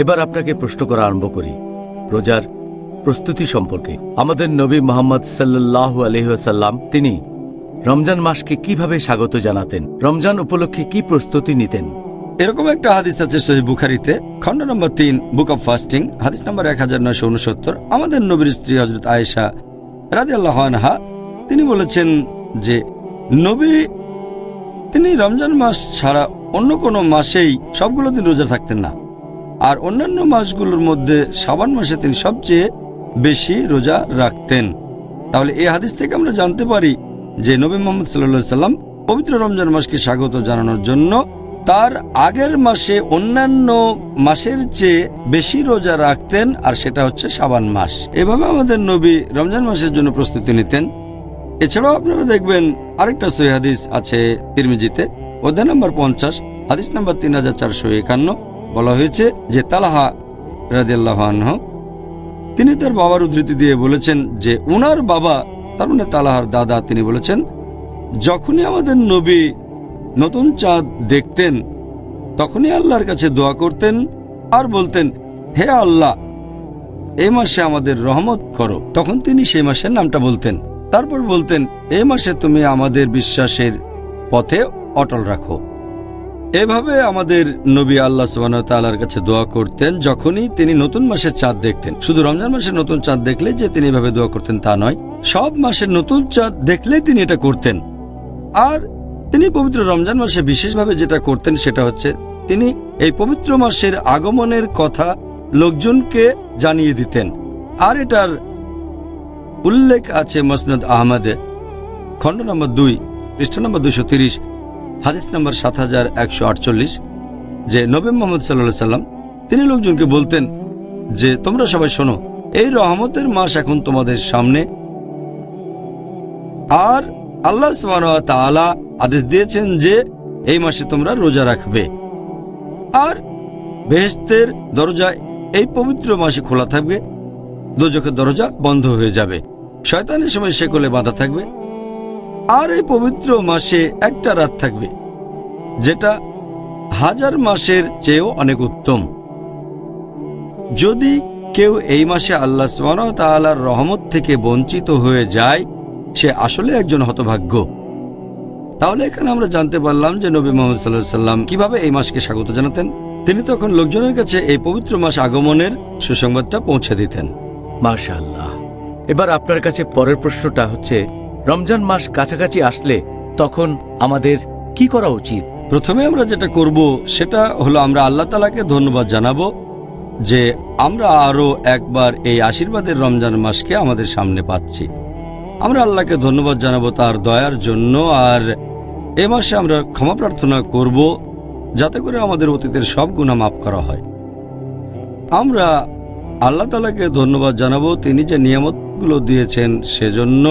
এবার আপনাকে প্রশ্ন করা আরম্ভ করি রোজার প্রস্তুতি সম্পর্কে। আমাদের নবী মুহাম্মদ সাল্লাল্লাহু আলাইহি ওয়াসাল্লাম তিনি রমজান মাসকে কিভাবে স্বাগত জানাতেন, রমজান উপলক্ষে কি প্রস্তুতি নিতেন? এরকম একটা হাদিস আছে সহিহ বুখারীতে, খণ্ড নম্বর 3, বুক অব ফাস্টিং, হাদিস নম্বর 1969। আমাদের নবীর স্ত্রী হযরত আয়েশা রাদিয়াল্লাহু আনহা তিনি বলেছেন যে নবী তিনি রমজান মাস ছাড়া অন্য কোনো মাসেই সবগুলো দিন রোজা থাকতেন না, আর অন্যান্য মাসগুলোর মধ্যে শাবান মাসে তিনি সবচেয়ে বেশি রোজা রাখতেন। তাহলে এই হাদিস থেকে আমরা জানতে পারি যে নবী মুহাম্মদ সাল্লাল্লাহু আলাইহি সাল্লাম পবিত্র রমজান মাসকে স্বাগত জানানোর জন্য তার আগের মাসে অন্যান্য মাসের চেয়ে বেশি রোজা রাখতেন, আর সেটা হচ্ছে শাবান মাস। এভাবে আমাদের নবী রমজান মাসের জন্য প্রস্তুতি নিতেন। এছাড়াও আপনারা দেখবেন আরেকটা সহিহ হাদিস আছে তিরমিজিতে, অধ্যায় নম্বর 50, হাদিস নম্বর 3451। বলা হয়েছে যে তালহা রাদিয়াল্লাহু আনহু তিনি তার বাবার উদ্ধৃতি দিয়ে বলেছেন যে উনার বাবা, তার মানে তালহার দাদা, তিনি বলেছেন যখনই আমাদের নবী নতুন চাঁদ দেখতেন তখনই আল্লাহর কাছে দোয়া করতেন আর বলতেন, হে আল্লাহ, এই মাসে আমাদের রহমত করো। তখন তিনি সেই মাসের নামটা বলতেন, তারপর বলতেন, এই মাসে তুমি আমাদের বিশ্বাসের পথে অটল রাখো। এভাবে আমাদের নবী আল্লাহ সুবহানাহু ওয়া তাআলার কাছে দোয়া করতেন যখনই তিনি নতুন মাসের চাঁদ দেখতেন। শুধু রমজান মাসের নতুন চাঁদ দেখলে যে তিনি এভাবে দোয়া করতেন তা নয়, সব মাসের নতুন চাঁদ দেখলে তিনি এটা করতেন। আর তিনি পবিত্র রমজান মাসে বিশেষভাবে যেটা করতেন সেটা হচ্ছে তিনি এই পবিত্র মাসের আগমনের কথা লোকজনকে জানিয়ে দিতেন। আর এটার উল্লেখ আছে মুসনাদ আহমদে, খণ্ড নম্বর 2, পৃষ্ঠা নম্বর 230, হাদিস নম্বর 7148, যে নবী মুহাম্মদ সাল্লাল্লাহু আলাইহি সাল্লাম তিনি লোকজনকে বলতেন যে তোমরা সবাই শোনো, এই রহমতের মাস এখন তোমাদের সামনে, আর আল্লাহ সুবহানাহু ওয়া তাআলা আদেশ দিয়েছেন যে এই মাসে তোমরা রোজা রাখবে, আর বেহেশতের দরজা এই পবিত্র মাসে খোলা থাকবে, দোজখের দরজা বন্ধ হয়ে যাবে, শয়তানের সময় শেকলে বাঁধা থাকবে, আর এই পবিত্র মাসে একটা রাত থাকবে যেটা 1000 মাসের চেয়েও অনেক উত্তম। যদি কেউ এই মাসে আল্লাহ সুবহানাহু ওয়া তাআলার রহমত থেকে বঞ্চিত হয়ে যায় সে আসলে একজন হতভাগ্য। তাহলে এখানে আমরা জানতে পারলাম যে নবী মুহাম্মদ সাল্লাল্লাহু আলাইহি সাল্লাম কিভাবে এই মাসকে স্বাগত জানাতেন। তিনি তখন লোকজনের কাছে এই পবিত্র মাস আগমনের সুসংবাদটা পৌঁছে দিতেন। মাশাআল্লাহ। এবার আপনার কাছে পরের প্রশ্নটা হচ্ছে, রমজান মাস কাছাকাছি আসলে তখন আমাদের কি করা উচিত? প্রথমে আমরা যেটা করব সেটা হলো আমরা আল্লাহ তাআলাকে ধন্যবাদ জানাবো যে আমরা আরো একবার এই আশীর্বাদের রমজান মাসকে আমাদের সামনে পাচ্ছি। আমরা আল্লাহকে ধন্যবাদ জানাবো তার দয়ার জন্য, আর এ মাসে আমরা ক্ষমা প্রার্থনা করব যাতে করে আমাদের অতীতের সব গুনাহ মাফ করা হয়। আমরা আল্লাহ তাআলাকে ধন্যবাদ জানাবো তিনি যে নিয়ামতগুলো দিয়েছেন সেজন্য,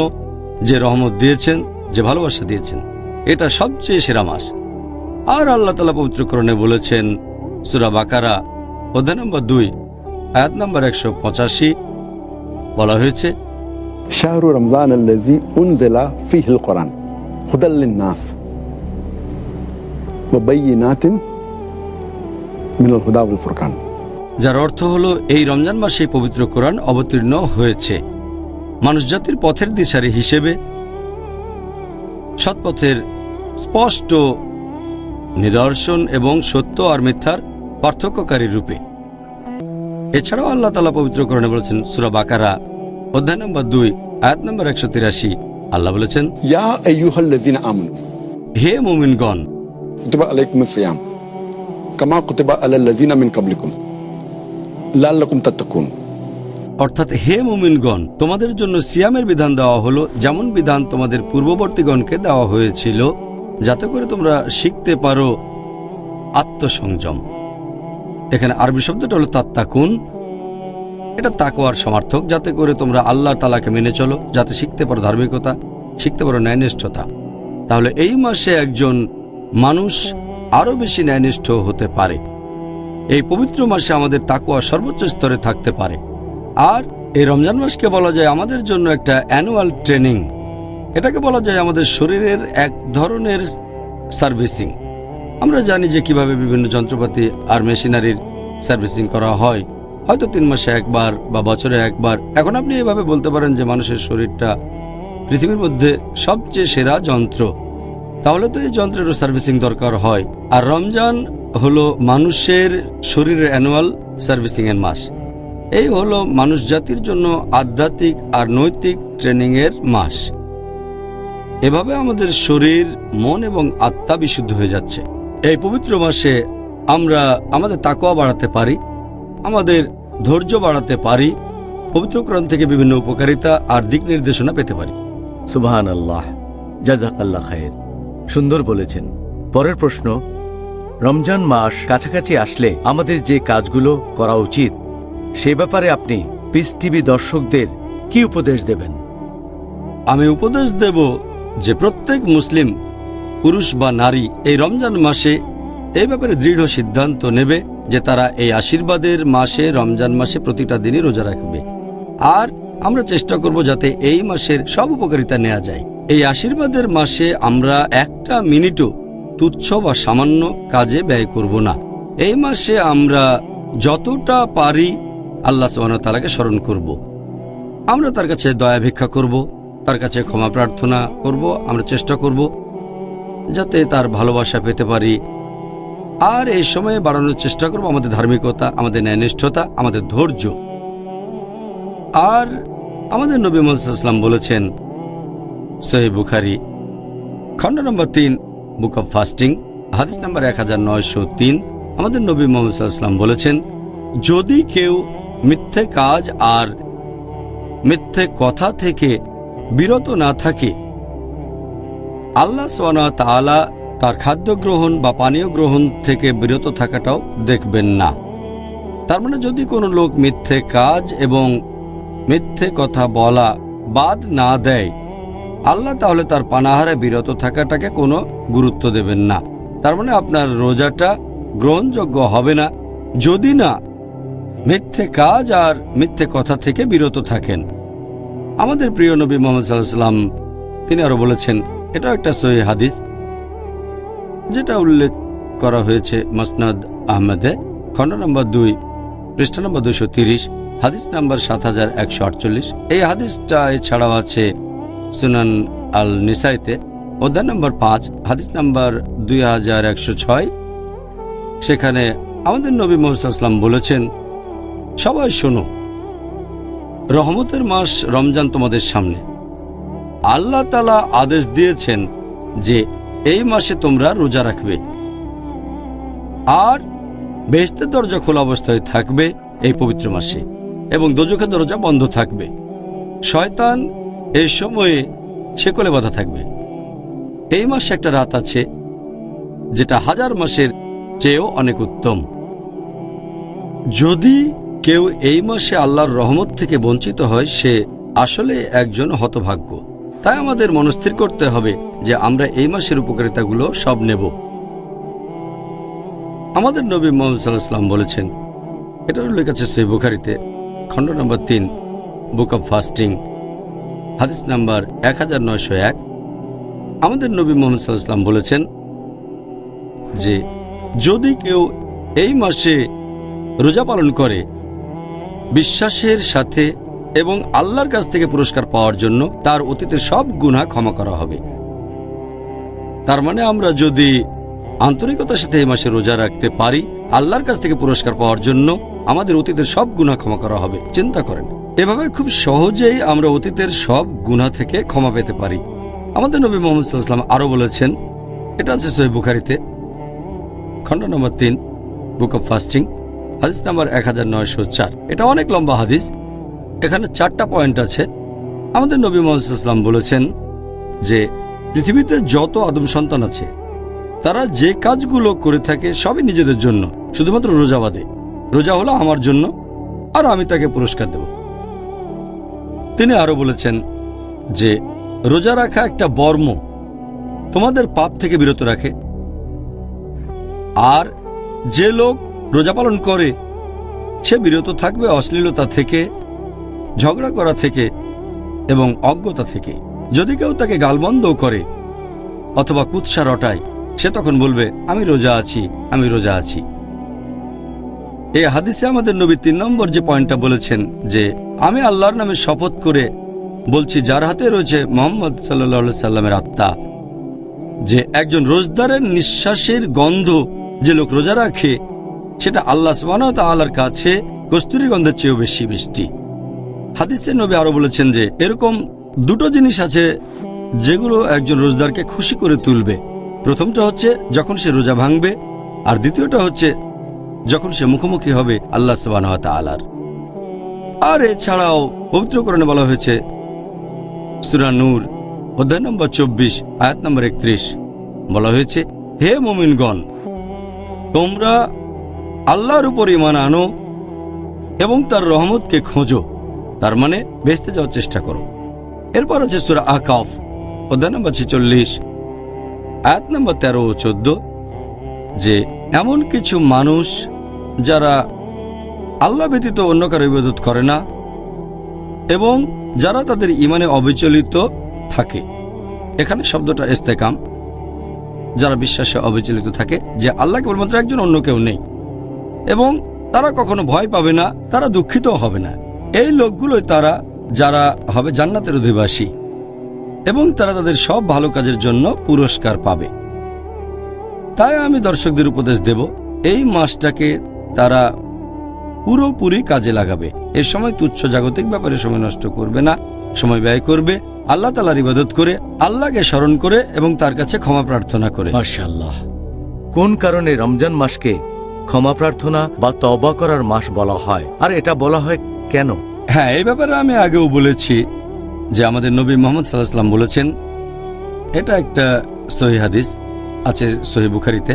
যে রহমত দিয়েছেন, যে ভালোবাসা দিয়েছেন, এটা সবচেয়ে সেরা মাস। আর আল্লাহ তাআলা পবিত্র কোরআনে বলেছেন, সূরা বাকারা অধ্যায় নম্বর 2, আয়াত নম্বর 185, বলা হয়েছে, শাহরু রমজান আল্লাযী উনজিলা ফীহিল কুরআন হুদাল লিন-নাস ওয়া বায়িনাতিন মিনাল হুদা ওয়াল ফুরকান। যার অর্থ হলো এই রমজান মাসে পবিত্র কোরআন অবতীর্ণ হয়েছে মানুষজাতির পথের দিশারি হিসেবে, সৎপথের স্পষ্ট নিদর্শন এবং সত্য আর মিথ্যার পার্থক্যকারী রূপে। এছাড়াও আল্লাহ তাআলা পবিত্র কোরআনে বলেছেন, সূরা বাকারা অধ্যায় নম্বর 2, আয়াত নম্বর 183, আল্লাহ বলেছেন, ইয়া আইয়ুহাল্লাযীনা আমানু, হে মুমিনগণ, কুতিবা আলাইকুমুস সিয়াম কামা কুতিবা আলাল্লাযীনা মিন ক্বাবলিকুম লাআল্লাকুম তাত্তাকুন। অর্থাৎ হে মুমিনগণ, তোমাদের জন্য সিয়ামের বিধান দেওয়া হলো যেমন বিধান তোমাদের পূর্ববর্তীগণকে দেওয়া হয়েছিল, যাতে করে তোমরা শিখতে পারো আত্মসংযম। এখানে আরবি শব্দটা হলো তাত্তাকুন, এটা তাকওয়ার সমার্থক, যাতে করে তোমরা আল্লাহ তাআলাকে মেনে চলো, যাতে শিখতে পারো ধার্মিকতা, শিখতে পারো ন্যায়নিষ্ঠতা। তাহলে এই মাসে একজন মানুষ আরো বেশি ন্যায়নিষ্ঠ হতে পারে। এই পবিত্র মাসে আমাদের তাকওয়া সর্বোচ্চ স্তরে থাকতে পারে। আর এই রমজান মাসকে বলা যায় আমাদের জন্য একটা অ্যানুয়াল ট্রেনিং। এটাকে বলা যায় আমাদের শরীরের এক ধরনের সার্ভিসিং। আমরা জানি যে কিভাবে বিভিন্ন যন্ত্রপাতি আর মেশিনারির সার্ভিসিং করা হয়, হয়তো 3 মাসে একবার বা বছরে একবার। এখন আপনি এভাবে বলতে পারেন যে মানুষের শরীরটা পৃথিবীর মধ্যে সবচেয়ে সেরা যন্ত্র, তাহলে তো এই যন্ত্রেরও সার্ভিসিং দরকার হয়। আর রমজান হলো মানুষের শরীরের অ্যানুয়াল সার্ভিসিং এর মাস। এই হলো মানুষ জাতির জন্য আধ্যাত্মিক আর নৈতিক ট্রেনিং এর মাস। এভাবে আমাদের শরীর, মন এবং আত্মা বিশুদ্ধ হয়ে যাচ্ছে। এই পবিত্র মাসে আমরা আমাদের তাকওয়া বাড়াতে পারি, আমাদের ধৈর্য বাড়াতে পারি, পবিত্র কোরআন থেকে বিভিন্ন উপকারিতা আর দিক নির্দেশনা পেতে পারি। সুবহানাল্লাহ, জাযাকাল্লাহ খায়ের। সুন্দর বলেছেন। পরের প্রশ্ন, রমজান মাস কাছাকাছি আসলে আমাদের যে কাজগুলো করা উচিত সে ব্যাপারে আপনি পিস টিভি দর্শকদের কি উপদেশ দেবেন? আমি উপদেশ দেব যে প্রত্যেক মুসলিম পুরুষ বা নারী এই রমজান মাসে এই ব্যাপারে দৃঢ় সিদ্ধান্ত নেবে যে তারা এই আশীর্বাদের মাসে, রমজান মাসে প্রতিটা দিনই রোজা রাখবে। আর আমরা চেষ্টা করব যাতে এই মাসের সব উপকারিতা নেওয়া যায়। এই আশীর্বাদের মাসে আমরা একটা মিনিটও তুচ্ছ বা সামান্য কাজে ব্যয় করব না। এই মাসে আমরা যতটা পারি আল্লাহ সুবহানাহু ওয়া তাআলাকে স্মরণ করব, আমরা তার কাছে দয়া ভিক্ষা করব, তার কাছে ক্ষমা প্রার্থনা করব। আমরা চেষ্টা করব যাতে তার ভালোবাসা পেতে পারি। আর এই সময়ে বাড়ানোর চেষ্টা করব আমাদের ধার্মিকতা, আমাদের ন্যায়নিষ্ঠতা, আমাদের ধৈর্য। আর আমাদের নবী মুহাম্মদ সাল্লাল্লাহু আলাইহি ওয়াসাল্লাম বলেছেন, সহিহ বুখারী খণ্ড নম্বর 3 বুক অব ফাস্টিং হাদিস নম্বর 1903, আমাদের নবী মুহাম্মদ সাল্লাল্লাহু আলাইহি ওয়াসাল্লাম বলেছেন, যদি কেউ মিথ্যে কাজ আর মিথ্যে কথা থেকে বিরত না থাকে, আল্লাহ সুবহানাহু ওয়া তাআলা তার খাদ্য গ্রহণ বা পানীয় গ্রহণ থেকে বিরত থাকাটাও দেখবেন না। তার মানে যদি কোনো লোক মিথ্যে কাজ এবং মিথ্যে কথা বলা বাদ না দেয়, আল্লাহ তাহলে তার পানাহারে বিরত থাকাটাকে কোনো গুরুত্ব দেবেন না। তার মানে আপনার রোজাটা গ্রহণযোগ্য হবে না যদি না মিথ্যে কাজ আর মিথ্যে কথা থেকে বিরত থাকেন। আমাদের প্রিয় নবী মুহাম্মদ সাল্লাল্লাহু আলাইহি ওয়াসাল্লাম তিনি আরো বলেছেন, এটাও একটা সহিহ হাদিস যেটা উল্লেখ করা হয়েছে মুসনাদ আহমদে খণ্ড নম্বর 2 পৃষ্ঠা নম্বর 230, হাদিস নাম্বার 7148। এই হাদিসটা এছাড়াও আছে সুনান আল নিসাইতে অধ্যায় নম্বর 5 হাদিস নাম্বার 2106। সেখানে আমাদের নবী মুহাম্মদ সাল্লাল্লাহু আলাইহি ওয়াসাল্লাম বলেছেন, সবাই শোনো, রহমতের মাস রমজান তোমাদের সামনে। আল্লাহ তাআলা আদেশ দিয়েছেন যে এই মাসে তোমরা রোজা রাখবে, আর বেহেশতের দরজা খোলা অবস্থায় থাকবে এই পবিত্র মাসে, এবং দোজখের দরজা বন্ধ থাকবে। শয়তান এই সময়ে শেকলে বাঁধা থাকবে। এই মাসে একটা রাত আছে যেটা 1000 মাসের চেয়েও অনেক উত্তম। যদি কেউ এই মাসে আল্লাহর রহমত থেকে বঞ্চিত হয়, সে আসলে একজন হতভাগ্য। তাই আমাদের মনস্থির করতে হবে যে আমরা এই মাসের উপকারিতাগুলো সব নেব। আমাদের নবী মুহাম্মদ সাল্লাল্লাহু আলাইহি ওয়াসাল্লাম বলেছেন, এটা উল্লেখ আছে সহিহ বুখারীতে খণ্ড নম্বর 3 বুক অব ফাস্টিং হাদিস নাম্বার 1901। আমাদের নবী মুহাম্মদ সাল্লাল্লাহু আলাইহি ওয়াসাল্লাম বলেছেন যে যদি কেউ এই মাসে রোজা পালন করে বিশ্বাসের সাথে এবং আল্লাহর কাছ থেকে পুরস্কার পাওয়ার জন্য, তার অতীতের সব গুনাহ ক্ষমা করা হবে। তার মানে আমরা যদি আন্তরিকতার সাথে এই মাসে রোজা রাখতে পারি, আল্লাহর কাছ থেকে পুরস্কার পাওয়ার জন্য আমাদের অতীতের সব গুনাহ ক্ষমা করা হবে। চিন্তা করেন, এভাবে খুব সহজেই আমরা অতীতের সব গুনাহ থেকে ক্ষমা পেতে পারি। আমাদের নবী মুহাম্মদ সাল্লাল্লাহু আলাইহি ওয়াসাল্লাম আরো বলেছেন, এটা আছে সহিহ বুখারীতে খণ্ড নম্বর 3 বুক অব ফাস্টিং হাদিস নাম্বার 1904। এটা অনেক লম্বা হাদিস, এখানে 4টা পয়েন্ট আছে। আমাদের নবী মুহাম্মদ সাল্লাল্লাহু আলাইহি ওয়াসাল্লাম বলেছেন যে পৃথিবীতে যত আদম সন্তান আছে তারা যে কাজগুলো করে থাকে সবই নিজেদের জন্য, শুধুমাত্র রোজা বাদে। রোজা হলো আমার জন্য, আর আমি তাকে পুরস্কার দেব। তিনি আরো বলেছেন যে রোজা রাখা একটা বর্ম, তোমাদের পাপ থেকে বিরত রাখে। আর যে লোক রোজা পালন করে সে বিরত থাকবে অশ্লীলতা থেকে, ঝগড়া করা থেকে এবং অজ্ঞতা থেকে। যদি কেউ তাকে গালমন্দ করে অথবা কুৎসা রটায়, সে তখন বলবে আমি রোজা আছি, আমি রোজা আছি। এই হাদিসে আমাদের নবী ৩ নম্বর যে পয়েন্টটা বলেছেন যে আমি আল্লাহর নামে শপথ করে বলছি, যার হাতে রয়েছে মুহাম্মদ সাল্লাল্লাহু সাল্লামের আত্মা, যে একজন রোজদারের নিঃশ্বাসের গন্ধ যে লোক রোজা রাখে সেটা আল্লাহ সুবহানাহু ওয়া তাআলার কাছে কস্তুরী গন্ধের চেয়েও বেশি মিষ্টি। হাদিসে নবী আরো বলেছেন যে এরকম দুটো জিনিস আছে যেগুলো একজন রোজদারকে খুশি করে তুলবে। প্রথমটা হচ্ছে যখন সে রোজা ভাঙবে, আর দ্বিতীয়টা হচ্ছে যখন সে মুখোমুখি হবে আল্লাহ সুবহানাহু ওয়া তাআলার। আর এছাড়াও পবিত্র কোরআনে বলা হয়েছে, সূরা নূর অধ্যায় নম্বর 24 আয়াত নম্বর 31 বলা হয়েছে, হে মুমিনগণ, তোমরা আল্লাহর উপর ঈমান আনো এবং তার রহমতকে খোঁজো, তার মানে বেহেশতে যাওয়ার চেষ্টা করো। এরপর আছে সূরা আকাফ অধ্যায় নম্বর 46 আয়াত নম্বর 13 ও 14, যে এমন কিছু মানুষ যারা আল্লাহ ব্যতীত অন্য কারো ইবাদত করে না এবং যারা তাদের ঈমানে অবিচলিত থাকে। এখানে শব্দটা ইস্তেকাম, যারা বিশ্বাসে অবিচলিত থাকে যে আল্লাহ কেবলমাত্র একজন, অন্য কেউ নেই, এবং তারা কখনো ভয় পাবে না, তারা দুঃখিত হবে না। এই লোকগুলোই তারা যারা হবে জান্নাতের অধিবাসী, এবং তারা তাদের সব ভালো কাজের জন্য পুরস্কার পাবে। তাই আমি দর্শকদের উপদেশ দেব, এই মাসটাকে তারা পুরোপুরি কাজে লাগাবে। এ সময় তুচ্ছ জাগতিক ব্যাপারে সময় নষ্ট করবে না, সময় ব্যয় করবে আল্লাহ তাআলার ইবাদত করে, আল্লাহকে স্মরণ করে এবং তার কাছে ক্ষমা প্রার্থনা করে। মাশাআল্লাহ। কোন কারণে রমজান মাসকে ক্ষমা প্রার্থনা বা তওবা করার মাস বলা হয়, আর এটা বলা হয় কেন? হ্যাঁ, এই ব্যাপারে আমি আগেও বলেছি যে আমাদের নবী মুহাম্মদ সাল্লাল্লাহু আলাইহি ওয়াসাল্লাম বলেছেন, এটা একটা সহিহ হাদিস আছে সহিহ বুখারীতে,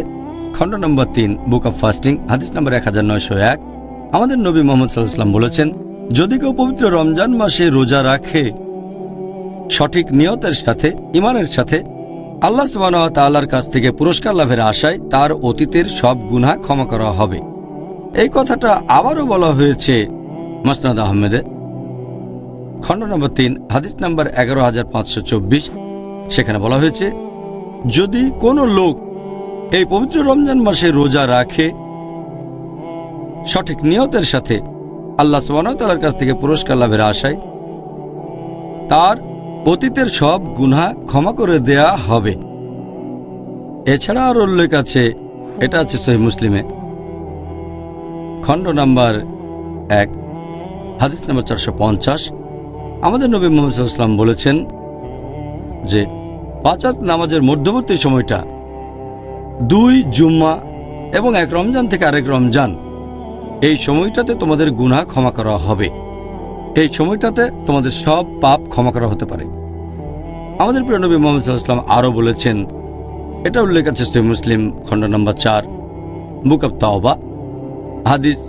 খণ্ড নম্বর 3 বুক অফ ফাস্টিং হাদিস নম্বর 1901। আমাদের নবী মুহাম্মদ সাল্লাল্লাহু আলাইহি ওয়াসাল্লাম বলেছেন, যদি কেউ পবিত্র রমজান মাসে রোজা রাখে সঠিক নিয়তের সাথে, ঈমানের সাথে, আল্লাহ সুবহানাহু ওয়া তাআলার কাছ থেকে পুরস্কার লাভের আশায়, তার অতীতের সব গুনাহ ক্ষমা করা হবে। এই কথাটা আবারও বলা হয়েছে মুসনাদ আহমেদে, খণ্ড নম্বর 3 হাদিস নম্বর 11524। সেখানে বলা হয়েছে, যদি কোনো লোক এই পবিত্র রমজান মাসে রোজা রাখে সঠিক নিয়তের সাথে, আল্লাহ সুবহানাহু ওয়া তাআলার কাছ থেকে পুরস্কার লাভের আশায়, তার অতীতের সব গুনাহ ক্ষমা করে দেয়া হবে। এছাড়া আর উল্লেখ আছে, এটা আছে সহিহ মুসলিমে, খণ্ড নাম্বার 1 হাদিস নম্বর 450। আমাদের নবী মুহাম্মদ সাল্লাল্লাহু আলাইহি ওয়াসাল্লাম বলেছেন যে 5 ওয়াক্ত নামাজের মধ্যবর্তী সময়টা 2 জুম্মা এবং 1 রমজান থেকে আরেক রমজান, এই সময়টাতে তোমাদের গুনাহ ক্ষমা করা হবে। এই সময়টাতে তোমাদের সব পাপ ক্ষমা করা হতে পারে। আমাদের প্রিয় নবী মুহাম্মদ সাল্লাল্লাহু আলাইহি ওয়াসাল্লাম আরও বলেছেন, এটা উল্লেখ আছে সহিহ মুসলিম খণ্ড নম্বর 4 বুক অব তাওবা হাদিস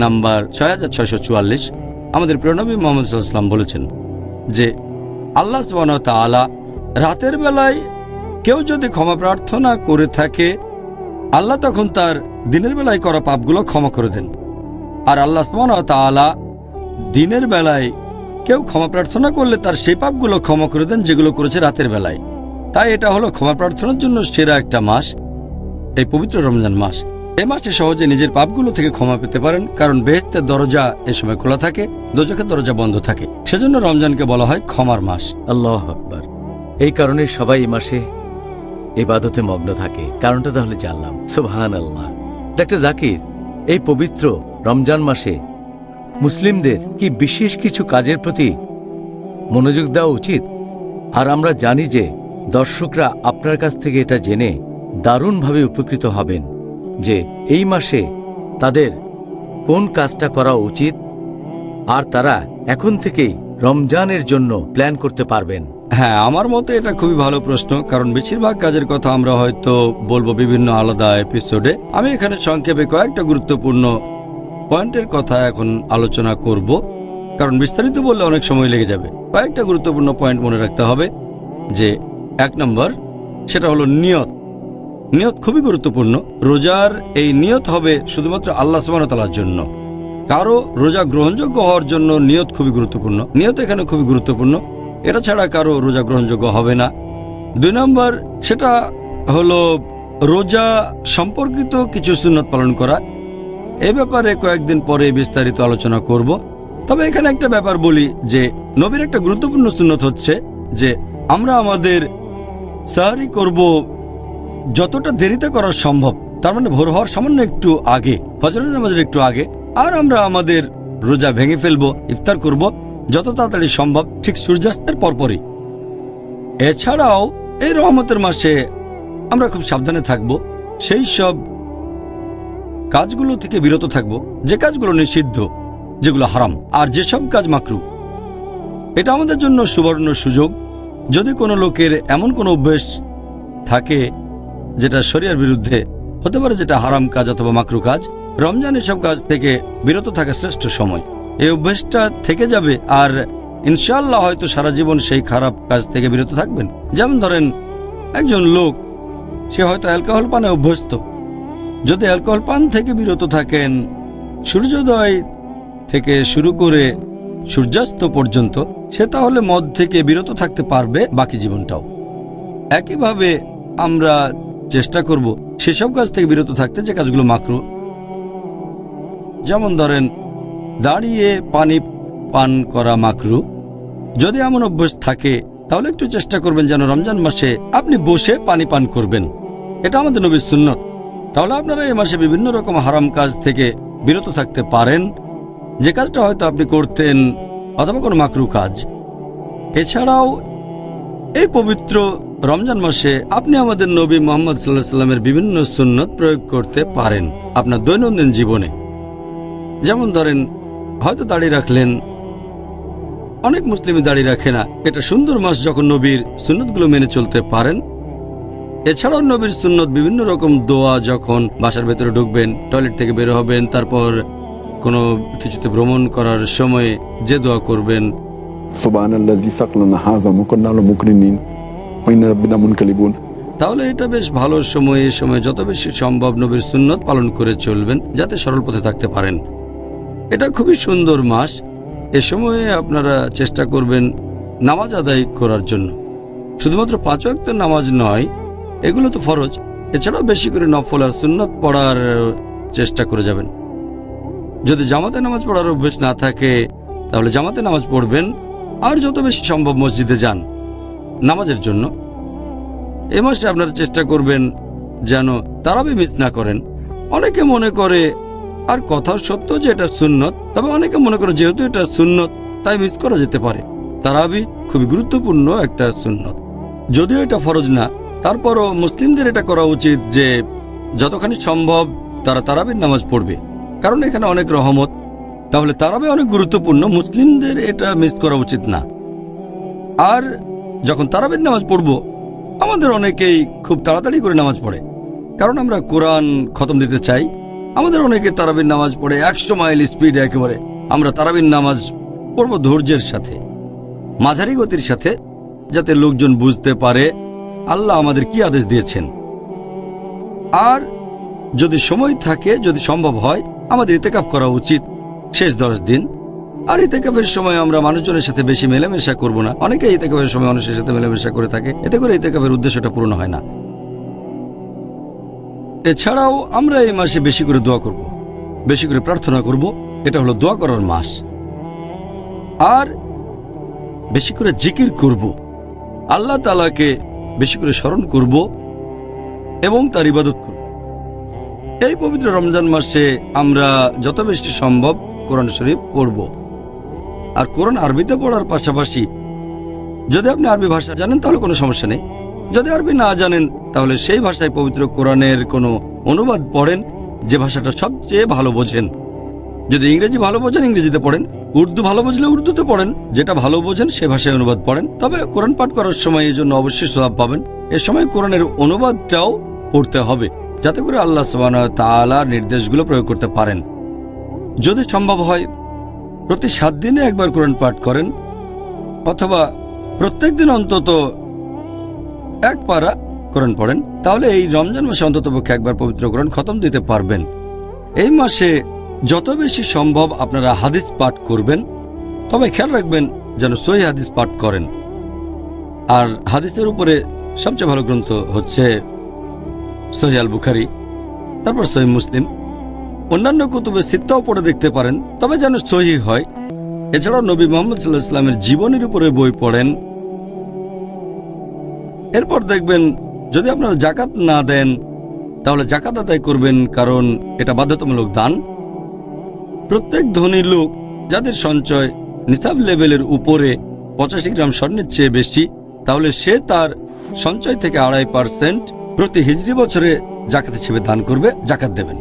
নাম্বার 6644। আমাদের প্রিয় নবী মুহাম্মদ সাল্লাল্লাহু আলাইহি ওয়াসাল্লাম বলেছেন যে আল্লাহ সুবহানাহু ওয়া তাআলা রাতের বেলায় কেউ যদি ক্ষমা প্রার্থনা করে থাকে, আল্লাহ তখন তার দিনের বেলায় করা পাপগুলো ক্ষমা করে দেন। আর আল্লাহ সুবহানাহু ওয়া তাআলা দিনের বেলায় কেউ ক্ষমা প্রার্থনা করলে তার সেই পাপগুলো ক্ষমা করে দেন যেগুলো করেছে রাতের বেলায়। তাই এটা হলো ক্ষমা প্রার্থনার জন্য সেরা একটা মাস, এই পবিত্র রমজান মাস। এই মাসে সহজে নিজের পাপগুলো থেকে ক্ষমা পেতে পারেন, কারণ বেহেশতের দরজা এ সময় খোলা থাকে, দোজখের দরজা বন্ধ থাকে। সেজন্য রমজানকে বলা হয় ক্ষমার মাস। আল্লাহু আকবার। এই কারণে সবাই এই মাসে ইবাদতে মগ্ন থাকে। কারণটা তাহলে জানলাম। সুবহানাল্লাহ। ডাক্তার জাকির, এই পবিত্র রমজান মাসে মুসলিমদের কি বিশেষ কিছু কাজের প্রতি মনোযোগ দেওয়া উচিত? আর আমরা জানি যে দর্শকরা আপনার কাছ থেকে এটা জেনে দারুণভাবে উপকৃত হবেন যে এই মাসে তাদের কোন কাজটা করা উচিত, আর তারা এখন থেকেই রমজানের জন্য প্ল্যান করতে পারবেন। হ্যাঁ, আমার মতে এটা খুবই ভালো প্রশ্ন, কারণ বেশিরভাগ কাজের কথা আমরা হয়তো বলবো বিভিন্ন আলাদা এপিসোডে। আমি এখানে সংক্ষেপে কয়েকটা গুরুত্বপূর্ণ পয়েন্টের কথা এখন আলোচনা করব, কারণ বিস্তারিত বললে অনেক সময় লেগে যাবে। কয়েকটা গুরুত্বপূর্ণ পয়েন্ট মনে রাখতে হবে। যে 1 নম্বর, সেটা হলো নিয়ত। নিয়ত খুবই গুরুত্বপূর্ণ। রোজার এই নিয়ত হবে শুধুমাত্র আল্লাহ সুবহানাহু ওয়া তাআলার জন্য। কারো রোজা গ্রহণযোগ্য হওয়ার জন্য নিয়ত খুবই গুরুত্বপূর্ণ। নিয়ত এখানে খুবই গুরুত্বপূর্ণ, এটা ছাড়া কারো রোজা গ্রহণযোগ্য হবে না। 2 নম্বর, সেটা হলো রোজা সম্পর্কিত কিছু সুন্নত পালন করা। এ ব্যাপারে কয়েকদিন পরে বিস্তারিত আলোচনা করব। তবে এখানে একটা ব্যাপার বলি যে নবীর একটা গুরুত্বপূর্ণ সুন্নত হচ্ছে যে আমরা আমাদের সাহরি করব যতটা দেরিতে করা সম্ভব, তার মানে ভোর হওয়ার সামান্য একটু আগে, ফজরের নামাজের একটু আগে। আর আমরা আমাদের রোজা ভেঙে ফেলবো, ইফতার করব যত তাড়াতাড়ি সম্ভব, ঠিক সূর্যাস্তের পরপরই। এছাড়াও এই রহমতের মাসে আমরা খুব সাবধানে থাকব, সেই সব কাজগুলো থেকে বিরত থাকব যে কাজগুলো নিষিদ্ধ, যেগুলো হারাম, আর যেসব কাজ মাকরু। এটা আমাদের জন্য সুবর্ণ সুযোগ। যদি কোনো লোকের এমন কোনো অভ্যেস থাকে যেটা শরিয়ার বিরুদ্ধে হতে পারে, যেটা হারাম কাজ অথবা মাকরু কাজ, রমজান এসব কাজ থেকে বিরত থাকা শ্রেষ্ঠ সময়। এই অভ্যেসটা থেকে যাবে আর ইনশাআল্লাহ হয়তো সারা জীবন সেই খারাপ কাজ থেকে বিরত থাকবেন। যেমন ধরেন একজন লোক, সে হয়তো অ্যালকোহল পানে অভ্যস্ত। যদি অ্যালকোহল পান থেকে বিরত থাকেন সূর্যোদয় থেকে শুরু করে সূর্যাস্ত পর্যন্ত, সে তাহলে মদ থেকে বিরত থাকতে পারবে বাকি জীবনটাও। একইভাবে আমরা চেষ্টা করব সেসব কাজ থেকে বিরত থাকতে যে কাজগুলো মাকরু। যেমন ধরেন দাঁড়িয়ে পানি পান করা মাকরু। যদি এমন অভ্যাস থাকে তাহলে একটু চেষ্টা করবেন যেন রমজান মাসে আপনি বসে পানি পান করবেন। এটা আমাদের নবীর সুন্নত। তাহলে আপনারা এই মাসে বিভিন্ন রকম হারাম কাজ থেকে বিরত থাকতে পারেন, যে কাজটা হয়তো আপনি করতেন, অথবা কোনো মাকরু কাজ। এছাড়াও এই পবিত্র রমজান মাসে আপনি আমাদের নবী মুহাম্মদ সাল্লাল্লাহু আলাইহি সাল্লামের বিভিন্ন সুন্নত প্রয়োগ করতে পারেন আপনার দৈনন্দিন জীবনে। যেমন ধরেন হয়তো দাড়ি রাখলেন, অনেক মুসলিমই দাড়ি রাখে না। এটা সুন্দর মাস যখন নবীর সুন্নতগুলো মেনে চলতে পারেন। এছাড়াও নবীর সুন্নত বিভিন্ন রকম দোয়া, যখন বাসার ভেতরে ঢুকবেন, টয়লেট থেকে বের হবেন, তারপর কোনো কিছুতে ভ্রমণ করার সময় যে দোয়া করবেন, সুবহানাল্লাযী সাকলানা হাযা ওয়া কুন্না লাহু মুকরিনিন ওয়া ইন্না রাব্বিনা মুনকালিবুন। তাহলে এটা বেশ ভালো সময়। এই সময় যত বেশি সম্ভব নবীর সুন্নত পালন করে চলবেন যাতে সরল পথে থাকতে পারেন। এটা খুবই সুন্দর মাস। এ সময়ে আপনারা চেষ্টা করবেন নামাজ আদায় করার জন্য। শুধুমাত্র 5 ওয়াক্তের নামাজ নয়, এগুলো তো ফরজ, এছাড়াও বেশি করে নফল আর সুন্নত পড়ার চেষ্টা করে যাবেন। যদি জামাতে নামাজ পড়ার অভ্যেস না থাকে তাহলে জামাতে নামাজ পড়বেন, আর যত বেশি সম্ভব মসজিদে যান নামাজের জন্য। এ মাসে আপনারা চেষ্টা করবেন যেন তারাবি মিস না করেন। অনেকে মনে করে, আর কথাও সত্য যে এটা সুন্নত, তবে অনেকে মনে করে যেহেতু এটা সুন্নত তাই মিস করা যেতে পারে। তারাবি খুবই গুরুত্বপূর্ণ একটা সুন্নত, যদিও এটা ফরজ না। তারপরও মুসলিমদের এটা করা উচিত যে যতখানি সম্ভব তারা তারাবির নামাজ পড়বে, কারণ এখানে অনেক রহমত। তাহলে তারাবি অনেক গুরুত্বপূর্ণ, মুসলিমদের এটা মিস করা উচিত না। আর যখন তারাবির নামাজ পড়ব, আমাদের অনেকেই খুব তাড়াতাড়ি করে নামাজ পড়ে, কারণ আমরা কোরআন খতম দিতে চাই। আমাদের অনেকে তারাবির নামাজ পড়ে 100 মাইল স্পিডে একেবারে। আমরা তারাবির নামাজ পড়ব ধৈর্যের সাথে, মাঝারি গতির সাথে, যাতে লোকজন বুঝতে পারে আল্লাহ আমাদের কি আদেশ দিয়েছেন। আর যদি সময় থাকে, যদি সম্ভব হয়, আমাদের ইতিকাফ করা উচিত শেষ 10 দিন। আর ইতিকাফের সময় আমরা মানুষজনের সাথে বেশি মেলামেশা করব না। অনেকে ইতিকাফের সময় মানুষের সাথে মেলামেশা করে থাকে, এতে করে ইতিকাফের উদ্দেশ্যটা পূর্ণ হয় না। এছাড়াও আমরা এই মাসে বেশি করে দোয়া করব, বেশি করে প্রার্থনা করব। এটা হলো দোয়া করার মাস। আর বেশি করে জিকির করব, আল্লাহ তাআলাকে বেশি করে স্মরণ করব এবং তার ইবাদত করব। এই পবিত্র রমজান মাসে আমরা যত বেশি সম্ভব কোরআন শরীফ পড়ব। আর কোরআন আরবিতে পড়ার পাশাপাশি যদি আপনি আরবি ভাষা জানেন তাহলে কোনো সমস্যা নেই। যদি আরবি না জানেন তাহলে সেই ভাষায় পবিত্র কোরআনের কোনো অনুবাদ পড়েন যে ভাষাটা সবচেয়ে ভালো বোঝেন। যদি ইংরেজি ভালো বোঝেন ইংরেজিতে পড়েন, উর্দু ভালো বুঝলে উর্দুতে পড়েন, যেটা ভালো বোঝেন সে ভাষায় অনুবাদ পড়েন। তবে কোরআন পাঠ করার সময় এই জন্য অবশ্যই সওয়াব পাবেন। এ সময় কোরআনের অনুবাদটাও পড়তে হবে যাতে করে আল্লাহ সুবহানাহু ওয়া তাআলার নির্দেশগুলো প্রয়োগ করতে পারেন। যদি সম্ভব হয় প্রতি 7 দিনে একবার কোরআন পাঠ করেন, অথবা প্রত্যেক দিন অন্তত 1 পারা কোরআন পড়েন, তাহলে এই রমজান মাসে অন্ততপক্ষে একবার পবিত্র কোরআন খতম দিতে পারবেন। এই মাসে যত বেশি সম্ভব আপনারা হাদিস পাঠ করবেন, তবে খেয়াল রাখবেন যেন সহিহ হাদিস পাঠ করেন। আর হাদিসের উপরে সবচেয়ে ভালো গ্রন্থ হচ্ছে সহিহ আল বুখারী, তারপর সহিহ মুসলিম। অন্যান্য কুতুবে সিত্তাও পড়ে দেখতে পারেন, তবে যেন সহিহ হয়। এছাড়াও নবী মুহাম্মদ সাল্লাল্লাহু আলাইহি ওয়াসাল্লামের জীবনের উপরে বই পড়েন। এরপর দেখবেন যদি আপনারা জাকাত না দেন তাহলে জাকাত আদায় করবেন, কারণ এটা বাধ্যতামূলক দান। প্রত্যেক ধনী লোক যাদের সঞ্চয় নিসাব লেভেলের উপরে 85 গ্রাম স্বর্ণের চেয়ে বেশি, তাহলে সে তার সঞ্চয় থেকে 2.5% প্রতি হিজরি বছরে জাকাত হিসেবে দান করবে, জাকাত দেবেন।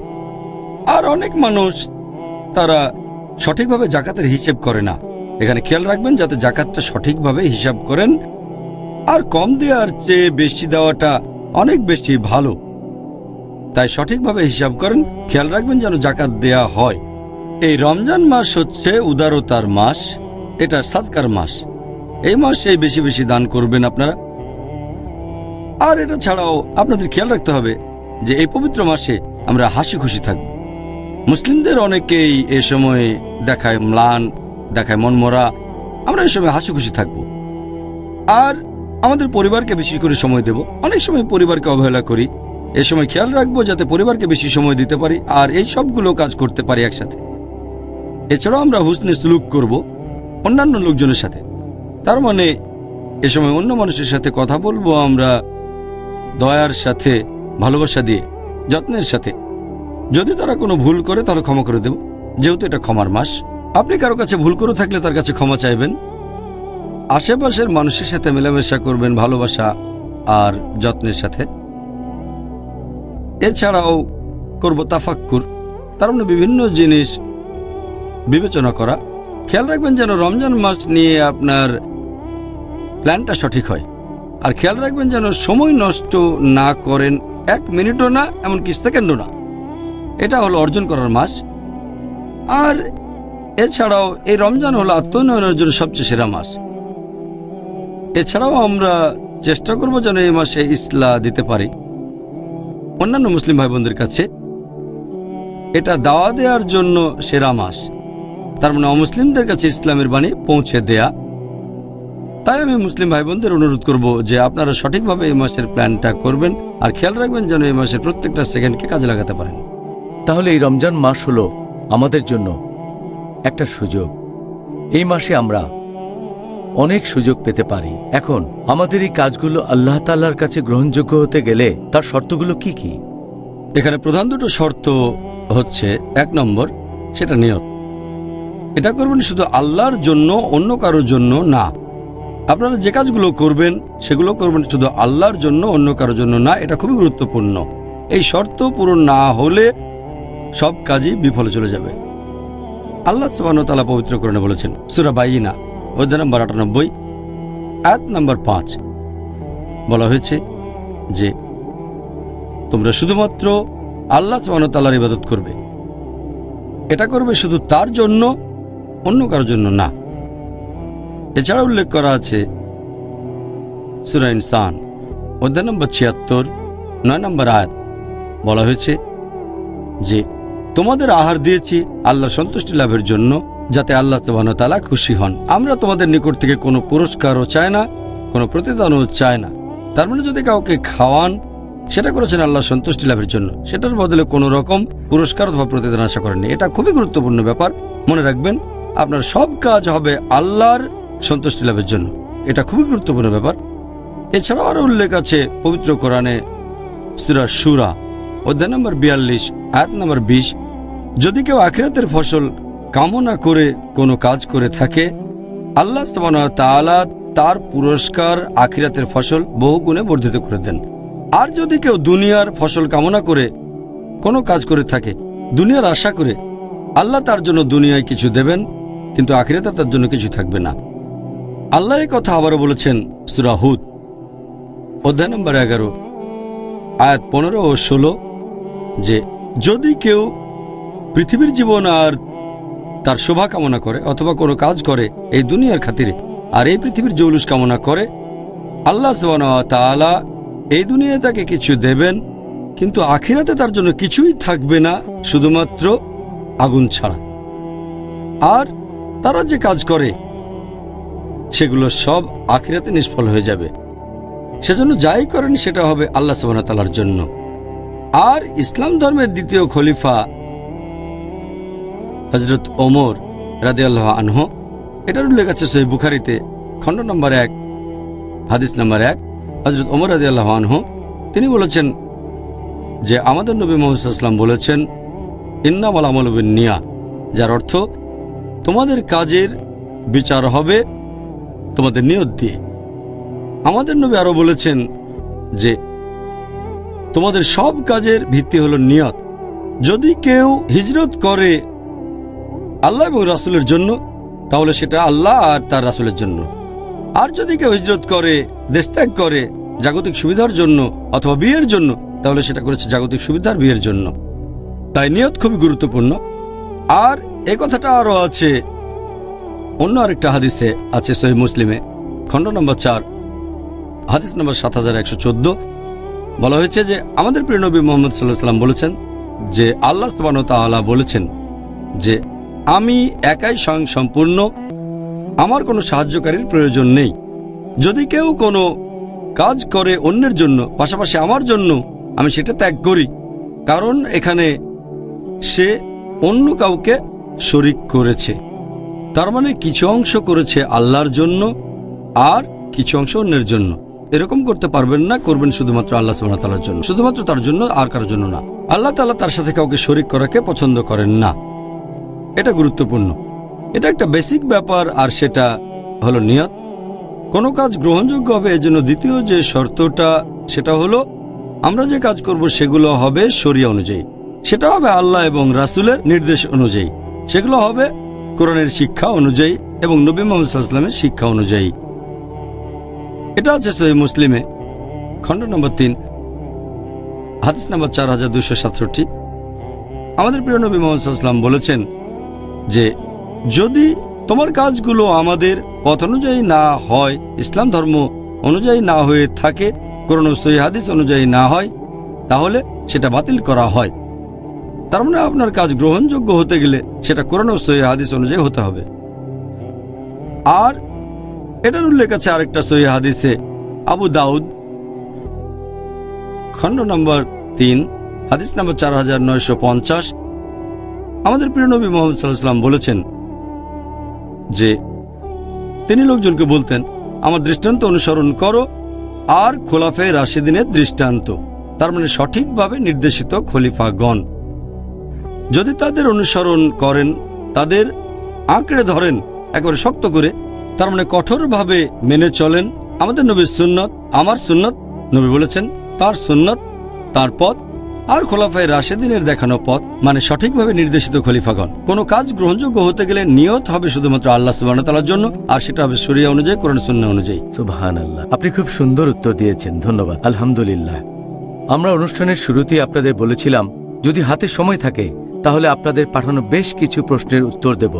আর অনেক মানুষ তারা সঠিকভাবে জাকাতের হিসেব করে না। এখানে খেয়াল রাখবেন যাতে জাকাতটা সঠিকভাবে হিসাব করেন। আর কম দেওয়ার চেয়ে বেশি দেওয়াটা অনেক বেশি ভালো, তাই সঠিকভাবে হিসাব করেন। খেয়াল রাখবেন যেন জাকাত দেয়া হয়। এই রমজান মাস হচ্ছে উদারতার মাস, এটা সাদকার মাস। এই মাসে বেশি বেশি দান করবেন আপনারা। আর এটা ছাড়াও আপনাদের খেয়াল রাখতে হবে যে এই পবিত্র মাসে আমরা হাসি খুশি থাকব। মুসলিমদের অনেকেই এ সময় দেখায় ম্লান, দেখায় মনমরা। আমরা এই সময় হাসি খুশি থাকব আর আমাদের পরিবারকে বেশি করে সময় দেব। অনেক সময় পরিবারকে অবহেলা করি, এ সময় খেয়াল রাখবো যাতে পরিবারকে বেশি সময় দিতে পারি আর এই সবগুলো কাজ করতে পারি একসাথে। এছাড়াও আমরা হুসনে সুলুক করব অন্যান্য লোকজনের সাথে। তার মানে এ সময় অন্য মানুষের সাথে কথা বলবো আমরা দয়ার সাথে, ভালোবাসা দিয়ে, যত্নের সাথে। যদি তারা কোনো ভুল করে তাহলে ক্ষমা করে দেব, যেহেতু এটা ক্ষমার মাস। আপনি কারো কাছে ভুল করে থাকলে তার কাছে ক্ষমা চাইবেন। আশেপাশের মানুষের সাথে মেলামেশা করবেন ভালোবাসা আর যত্নের সাথে। এছাড়াও করব তাফাক্কুর, তার মানে বিভিন্ন জিনিস বিবেচনা করা। খেয়াল রাখবেন যেন রমজান মাস নিয়ে আপনার প্ল্যানটা সঠিক হয়। আর খেয়াল রাখবেন যেন সময় নষ্ট না করেন, 1 মিনিটও না, এমনকি সেকেন্ডও না। এটা হলো অর্জন করার মাস। আর এছাড়াও এই রমজান হলো আত্মোন্নয়নের জন্য সবচেয়ে সেরা মাস। এছাড়াও আমরা চেষ্টা করব যেন এই মাসে ইসলাহ দিতে পারি অন্যান্য মুসলিম ভাই বোনদের কাছে। এটা দাওয়া দেওয়ার জন্য সেরা মাস, তার মানে অমুসলিমদের কাছে ইসলামের বাণী পৌঁছে দেয়া। তাই আমি মুসলিম ভাই বোনদের অনুরোধ করব যে আপনারা সঠিকভাবে এই মাসের প্ল্যানটা করবেন আর খেয়াল রাখবেন যেন এই মাসের প্রত্যেকটা সেকেন্ডকে কাজে লাগাতে পারেন। তাহলে এই রমজান মাস হলো আমাদের জন্য একটা সুযোগ। এই মাসে আমরা অনেক সুযোগ পেতে পারি। এখন আমাদের এই কাজগুলো আল্লাহ তাআলার কাছে গ্রহণযোগ্য হতে গেলে তার শর্তগুলো কি কি? এখানে প্রধান দুটো শর্ত হচ্ছে, 1 নম্বর সেটা নিয়ত। এটা করবেন শুধু আল্লাহর জন্য, অন্য কারোর জন্য না। আপনারা যে কাজগুলো করবেন সেগুলো করবেন শুধু আল্লাহর জন্য, অন্য কারোর জন্য না। এটা খুবই গুরুত্বপূর্ণ। এই শর্ত পূরণ না হলে সব কাজই বিফলে চলে যাবে। আল্লাহ সুবহানাহু ওয়া তাআলা পবিত্র কোরআনে বলেছেন, সূরা বাইয়িনা অধ্যায় নম্বর 98 আয়াত নম্বর 5, বলা হয়েছে যে তোমরা শুধুমাত্র আল্লাহ সুবহানাহু ওয়া তাআলার ইবাদত করবে। এটা করবে শুধু তার জন্য, অন্য কারোর জন্য না। এছাড়া উল্লেখ করা আছে সূরা ইনসান অধ্যায় নম্বর 76 9 নম্বর আয়াত, বলা হয়েছে যে তোমাদের আহার দিয়েছি আল্লাহর সন্তুষ্টি লাভের জন্য, যাতে আল্লাহ সুবহানাহু ওয়া তাআলা খুশি হন। আমরা তোমাদের নিকট থেকে কোনো পুরস্কারও চাই না, কোনো প্রতিদানও চাই না। তার মানে যদি কাউকে খাওয়ান, সেটা করেছেন আল্লাহর সন্তুষ্টি লাভের জন্য, সেটার বদলে কোনো রকম পুরস্কার অথবা প্রতিদান আশা করেননি। এটা খুবই গুরুত্বপূর্ণ ব্যাপার। মনে রাখবেন আপনার সব কাজ হবে আল্লাহর সন্তুষ্টি লাভের জন্য। এটা খুবই গুরুত্বপূর্ণ ব্যাপার। এছাড়াও আরো উল্লেখ আছে পবিত্র কোরআনে সূরা শুরা অধ্যায় নম্বর 42 আয়াত নম্বর 20, যদি কেউ আখিরাতের ফসল কামনা করে কোনো কাজ করে থাকে, আল্লাহ সুবহানাহু ওয়া তাআলা তার পুরস্কার আখিরাতের ফসল বহু গুণে বর্ধিত করে দেন। আর যদি কেউ দুনিয়ার ফসল কামনা করে কোনো কাজ করে থাকে, দুনিয়ার আশা করে, আল্লাহ তার জন্য দুনিয়ায় কিছু দেবেন, কিন্তু আখিরাতে তার জন্য কিছু থাকবে না। আল্লাহ এই কথা আবারও বলেছেন সূরা হুদ অধ্যায় নম্বর 11 আয়াত 15 ও 16, যে যদি কেউ পৃথিবীর জীবন আর তার শোভা কামনা করে অথবা কোনো কাজ করে এই দুনিয়ার খাতিরে, আর এই পৃথিবীর জৌলুস কামনা করে, আল্লাহ সুবহানাহু ওয়া তাআলা এই দুনিয়ায় তাকে কিছু দেবেন, কিন্তু আখিরাতে তার জন্য কিছুই থাকবে না, শুধুমাত্র আগুন ছাড়া। আর তারা যে কাজ করে সেগুলো সব আখিরাতে নিষ্ফল হয়ে যাবে। সেজন্য যাই করেন সেটা হবে আল্লাহ সুবহানাহু ওয়া তাআলার জন্য। আর ইসলাম ধর্মের দ্বিতীয় খলিফা হযরত ওমর রাদিয়াল্লাহু আনহু, এটার উল্লেখ আছে সহিহ বুখারীতে খণ্ড নম্বর 1 হাদিস নম্বর 1। হযরত ওমর রাদিয়াল্লাহু আনহু তিনি বলেছেন যে আমাদের নবী মুহাম্মদ সাল্লাল্লাহু আলাইহি ওয়াসাল্লাম বলেছেন ইন্নামাল আমালু বিন্নিয়াত, যার অর্থ তোমাদের কাজের বিচার হবে তোমাদের নিয়ত দিয়ে। আমাদের নবী আরো বলেছেন যে তোমাদের সব কাজের ভিত্তি হলো নিয়ত। যদি কেউ হিজরত করে আল্লাহ এবং রাসূলের জন্য তাহলে সেটা আল্লাহ আর তার রাসূলের জন্য, আর যদি কেউ হিজরত করে দেশ ত্যাগ করে জাগতিক সুবিধার জন্য অথবা বিয়ের জন্য তাহলে সেটা করেছে জাগতিক সুবিধার বিয়ের জন্য। তাই নিয়ত খুবই গুরুত্বপূর্ণ। আর এই কথাটা আরো আছে অন্য আরেকটা হাদিসে আছে সহিহ মুসলিমে খণ্ড নম্বর 4 হাদিস নম্বর 7114। বলা হয়েছে যে আমাদের প্রিয় নবী মুহাম্মদ সাল্লাল্লাহু আলাইহি ওয়াসাল্লাম বলেছেন যে আল্লাহ সুবহানাহু ওয়া তাআলা বলেছেন যে আমি একাই স্বয়ংসম্পূর্ণ, আমার কোনো সাহায্যকারীর প্রয়োজন নেই। যদি কেউ কোনো কাজ করে অন্যের জন্য পাশাপাশি আমার জন্য, আমি সেটা ত্যাগ করি, কারণ এখানে সে অন্য কাউকে শরীক করেছে। তার মানে কিছু অংশ করেছে আল্লাহর জন্য আর কিছু অংশ অন্যের জন্য। এরকম করতে পারবেন না, করবেন শুধুমাত্র আল্লাহ সুবহানাহু ওয়া তাআলার জন্য, শুধুমাত্র তার জন্য, আর কারোর জন্য না। আল্লাহ তাআলা তার সাথে কাউকে শরীক করাকে পছন্দ করেন না। এটা গুরুত্বপূর্ণ, এটা একটা বেসিক ব্যাপার। আর সেটা হলো নিয়ত। কোনো কাজ গ্রহণযোগ্য হবে এজন্য দ্বিতীয় যে শর্তটা সেটা হলো আমরা যে কাজ করব সেগুলো হবে শরিয়া অনুযায়ী, সেটা হবে আল্লাহ এবং রাসূলের নির্দেশ অনুযায়ী, সেগুলো হবে কোরআনের শিক্ষা অনুযায়ী এবং নবী মুহাম্মদ সাল্লাল্লাহু আলাইহি ওয়াসাল্লামের শিক্ষা অনুযায়ী। এটা আছে সহিহ মুসলিমে খণ্ড নম্বর 3 হাদিস নম্বর 4267। আমাদের প্রিয় নবী মুহাম্মদ সাল্লাল্লাহু আলাইহি ওয়াসাল্লাম বলেছেন যে যদি তোমার কাজগুলো আমাদের পথ অনুযায়ী না হয়, ইসলাম ধর্ম অনুযায়ী না হয়ে থাকে, কোরআন ও সহিহ হাদিস অনুযায়ী না হয়, তাহলে সেটা বাতিল করা হয়। তার মানে আপনার কাজ গ্রহণযোগ্য হতে গেলে সেটা কোরআন ও সহিহ হাদিস অনুযায়ী হতে হবে। আর এটার উল্লেখ আছে আরেকটা সহিহ হাদিসে আবু দাউদ খণ্ড নম্বর 3 হাদিস নম্বর 4950। আমাদের প্রিয় নবী মুহাম্মদ সাল্লাল্লাহু আলাইহি ওয়াসাল্লাম বলেছেন যে তিনি লোকজনকে বলতেন আমার দৃষ্টান্ত অনুসরণ করো আর খোলাফায়ে রাশিদিনের দৃষ্টান্ত, তার মানে সঠিকভাবে নির্দেশিত খলিফাগণ। যদি তাদের অনুসরণ করেন, তাদের আঁকড়ে ধরেন একেবারে শক্ত করে, তার মানে কঠোরভাবে মেনে চলেন আমাদের নবীর সুন্নত, আমার সুন্নত, নবী বলেছেন তার সুন্নত, তার পথ আর খোলাফায়ে রাশিদিনের দেখানো পথ, মানে সঠিকভাবে নির্দেশিত খলিফাগণ। কোনো কাজ গ্রহণযোগ্য হতে গেলে নিয়ত হবে শুধুমাত্র আল্লাহ সুবহানাহু ওয়া তাআলার জন্য, আর সেটা হবে শরিয়া অনুযায়ী, কোরআন সুন্নাহ অনুযায়ী। সুবহানাল্লাহ, আপনি খুব সুন্দর উত্তর দিয়েছেন, ধন্যবাদ। আলহামদুলিল্লাহ। আমরা অনুষ্ঠানের শুরুতেই আপনাদের বলেছিলাম যদি হাতে সময় থাকে তাহলে আপনাদের পাঠানো বেশ কিছু প্রশ্নের উত্তর দেব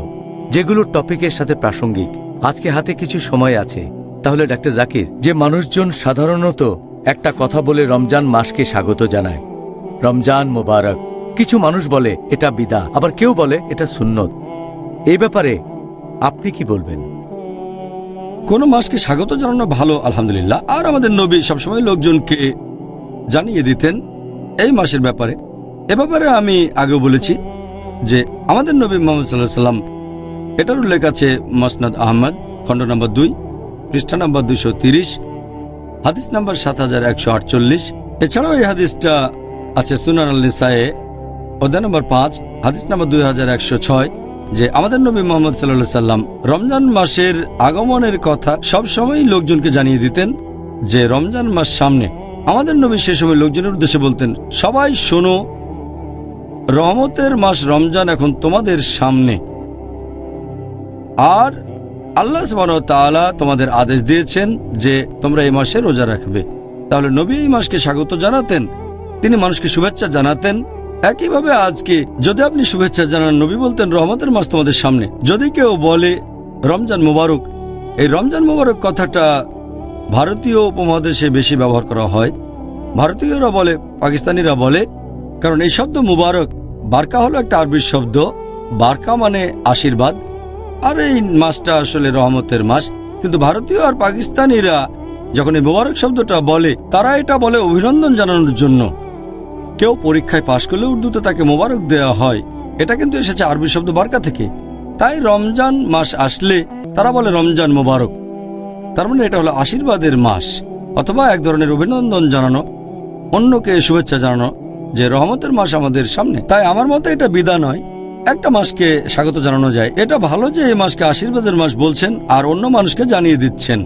যেগুলো টপিকের সাথে প্রাসঙ্গিক। আজকে হাতে কিছু সময় আছে, তাহলে ডাক্তার জাকির, যে মানুষজন সাধারণত একটা কথা বলে রমজান মাসকে স্বাগত জানায়, রমজান মোবারক, কিছু মানুষ বলে এটা বিদআত, আবার কেউ বলে এটা সুন্নত, এই ব্যাপারে আপনি কি বলবেন? কোন মাসকে স্বাগত জানানো ভালো, আলহামদুলিল্লাহ। আর আমাদের নবী সবসময় লোকজনকে জানিয়ে দিতেন এই মাসের ব্যাপারে। এ ব্যাপারে আমি আগেও বলেছি যে আমাদের নবী মুহাম্মদ সাল্লাল্লাহু আলাইহি ওয়াসাল্লাম, এটার উল্লেখ আছে মুসনাদ আহমদ খণ্ড নম্বর 2 পৃষ্ঠা নম্বর 230 হাদিস নম্বর 7148। এছাড়াও এই হাদিসটা আছে সুনান আল নিসায়ে অধ্যায় নম্বর 5 হাদিস নম্বর 2106, যে আমাদের নবী মুহাম্মদ সাল্লাল্লাহু আলাইহি ওয়াসাল্লাম রমজান মাসের আগমনের কথা সবসময় লোকজনকে জানিয়ে দিতেন যে রমজান মাস সামনে। আমাদের নবী সে সময় লোকজনের উদ্দেশ্যে বলতেন, সবাই শোনো, রহমতের মাস রমজান এখন তোমাদের সামনে, আর আল্লাহ সুবহানাহু ওয়া তাআলা তোমাদের আদেশ দিয়েছেন যে তোমরা এই মাসে রোজা রাখবে। তাহলে নবী এই মাসকে স্বাগত জানাতেন, তিনি মানুষকে শুভেচ্ছা জানাতেন। একইভাবে আজকে যদি আপনি শুভেচ্ছা জানান, নবী বলতেন রহমতের মাস তোমাদের সামনে। যদি কেউ বলে রমজান মোবারক, এই রমজান মোবারক কথাটা ভারতীয় উপমহাদেশে বেশি ব্যবহার করা হয়। ভারতীয়রা বলে, পাকিস্তানিরা বলে, কারণ এই শব্দ মুবারক, বারকা হলো একটা আরবি শব্দ, বারকা মানে আশীর্বাদ, আর এই মাসটা আসলে রহমতের মাস। কিন্তু ভারতীয় আর পাকিস্তানিরা যখন এই মোবারক শব্দটা বলে, তারা এটা বলে অভিনন্দন জানানোর জন্য। কেউ পরীক্ষায় পাশ করলে উর্দুতে তাকে মোবারক দেওয়া হয়, এটা কিন্তু এসেছে আরবি শব্দ বারকা থেকে। তাই রমজান মাস আসলে তারা বলে রমজান মোবারক। তার মানে এটা হলো আশীর্বাদের মাস, অথবা এক ধরনের অভিনন্দন জানানো, অন্যকে শুভেচ্ছা জানানো যে রহমতের মাস আমাদের সামনে। তাই আমার মতে এটা বিদা নয়, একটা মাসকে স্বাগত জানানো যায়। এটা ভালো যে এই মাসকে আশীর্বাদের মাস বলছেন আর অন্য মানুষকে জানিয়ে দিচ্ছেন,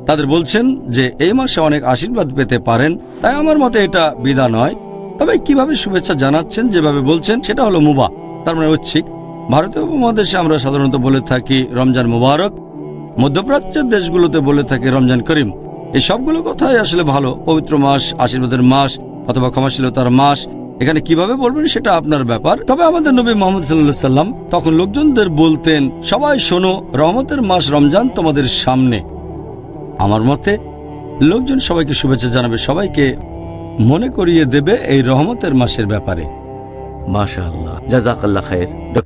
তাদের বলছেন যে এই মাসে অনেক আশীর্বাদ পেতে পারেন। তাই আমার মতে এটা বিদা নয়। তবে কিভাবে শুভেচ্ছা জানাচ্ছেন, যেভাবে বলছেন, সেটা হলো মুবাহ, তার মানে ঐচ্ছিক। ভারতীয় উপমহাদেশে আমরা সাধারণত বলে থাকি রমজান মুবারক, মধ্যপ্রাচ্যের দেশগুলোতে বলে থাকি রমজান করিম। এই সবগুলো কথাই আসলে ভালো। পবিত্র মাস, আশীর্বাদের মাস অথবা ক্ষমাশীলতার মাস, এখানে কিভাবে বলবেন সেটা আপনার ব্যাপার। তবে আমাদের নবী মুহাম্মদ সাল্লাল্লাহু আলাইহি সাল্লাম তখন লোকজনদের বলতেন, সবাই শোনো, রহমতের মাস রমজান তোমাদের সামনে। আমার মতে লোকজন সবাইকে শুভেচ্ছা জানাবে, সবাইকে মনে করিয়ে দেবে এই রহমতের মাসের ব্যাপারে। মাশাআল্লাহ, জাযাকাল্লাহ খায়ের। ডক্টর